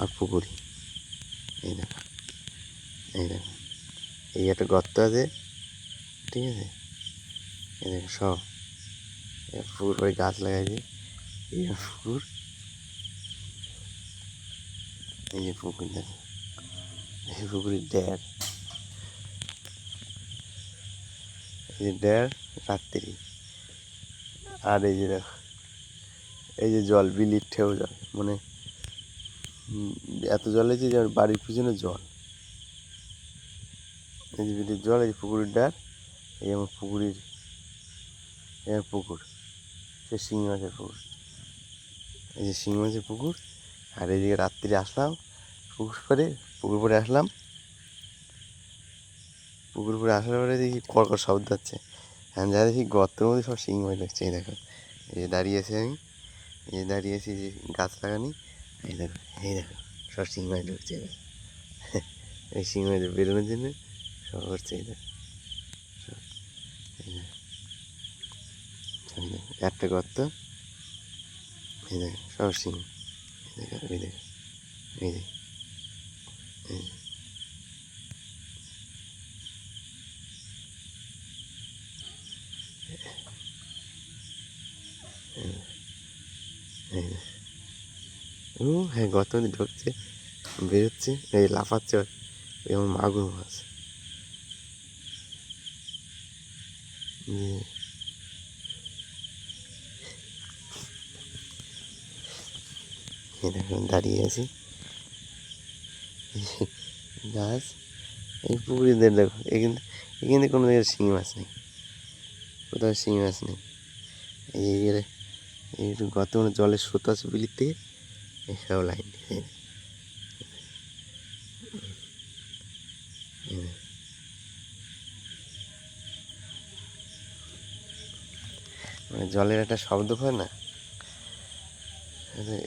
আর পুকুরি। এই দেখো, এই দেখো, এই একটা গর্ত আছে, ঠিক আছে। এই দেখো সব পুকুর করে গাছ লাগাইছে। এই পুকুর, এই যে পুকুর দেখো, এই পুকুরের ড্যার, এই যে ড্যার রাত্রি। আর এই যে দেখো, এই যে জল, বিলির ঠেউ জল, মানে এত জল হয়েছে যে বাড়ির পিছনে জল। এই যে বিলির জল, এই যে পুকুরের ডার, এই আমার পুকুরের, এই পুকুর, সে শিঙি মাছের পুকুর, এই যে শিঙি মাছের পুকুর। আর এইদিকে রাত্রি আসলাম পুকুর পরে আসলাম, পুকুর পরে আসার পরে দেখি কড়কড় শব্দ হচ্ছে। হ্যাঁ, যা দেখি গর্তের মধ্যে সব শিঙি মাছ লাগছে। এই দেখো, এই যে দাঁড়িয়ে আছি আমি, এই যে দাঁড়িয়ে আছি, যে গাছ লাগানি, এই দেখো, এই দেখো সব শিঙি মাছ ঢুকছে। এই শিঙি মাছ বেরোনোর জন্য সব করছে। এই দেখো, একটা গর্ত, এই দেখো সব শিঙি, এই দেখো, এই দেখো, এই দেখো, ও হ্যাঁ, গর্ত মধ্যে ঢুকছে, বেরোচ্ছে, এই লাফাচ্ছে, যেমন মাগুর মাছ। এই দেখো দাঁড়িয়ে আছি গাছ, এই পুকুরের দেখো, এখানে কোনো জায়গায় শিঙি মাছ নেই, কোথাও শিঙি মাছ নেই। এই একটু গত মানে জলের স্রোত আছে বিলির থেকে, এসব লাইন, মানে জলের একটা শব্দ হয় না,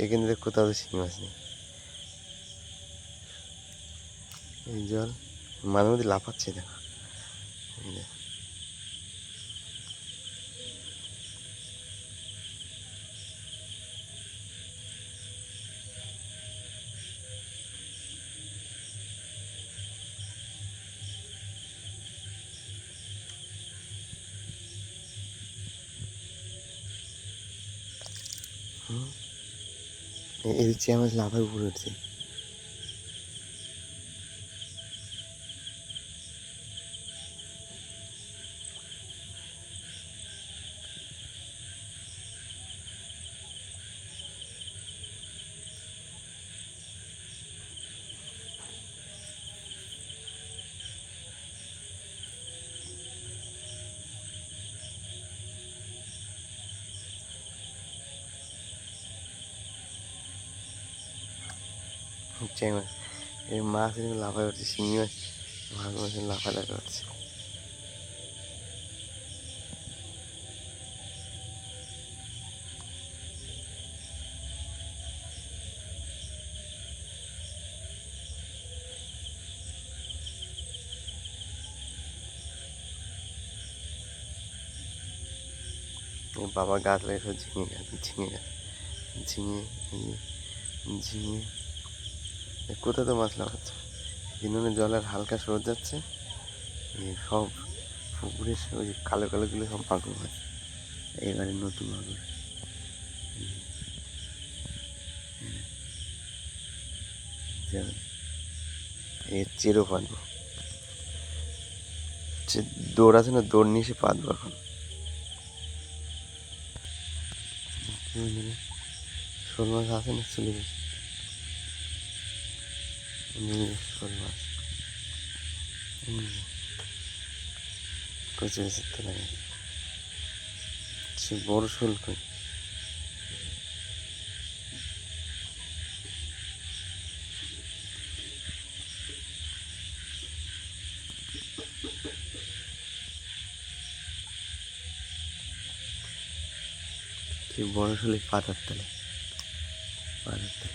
এখানে দেখ কোথাও শিঙি মাছ নেই। এই জল মাঝে মধ্যে লাফাচ্ছে দেখো, এই চেয়ে মাছ লাফায় উপরে উঠছে। চেয়ে মাছ, এই মাছ লাফায় উঠছে, শিঙি মাছ মাগুর মাছের লাফালাফি উঠছে। বাবা গাছ লাগিয়েছে ঝিঙে গাছ, ঝিঙে, ঝিঙে, কোথাও তো মাছ লাগাচ্ছে। দিনের জলের হালকা স্রোত যাচ্ছে, সব পুকুরের ওই কালো কালোগুলো সব মাগুর মাছ, এবারে নতুন মাগুর। এর চেরো পাতবো, দৌড় আছে না, দৌড় নিয়ে এসে পাতবো এখন। শোল মাছ আছে না, চলে গেছে শোল মাছ, কচি কচি তো লাগে, সে বড় শোল কই। কি বড় শোল, পাতার তলে, পাতার তলে।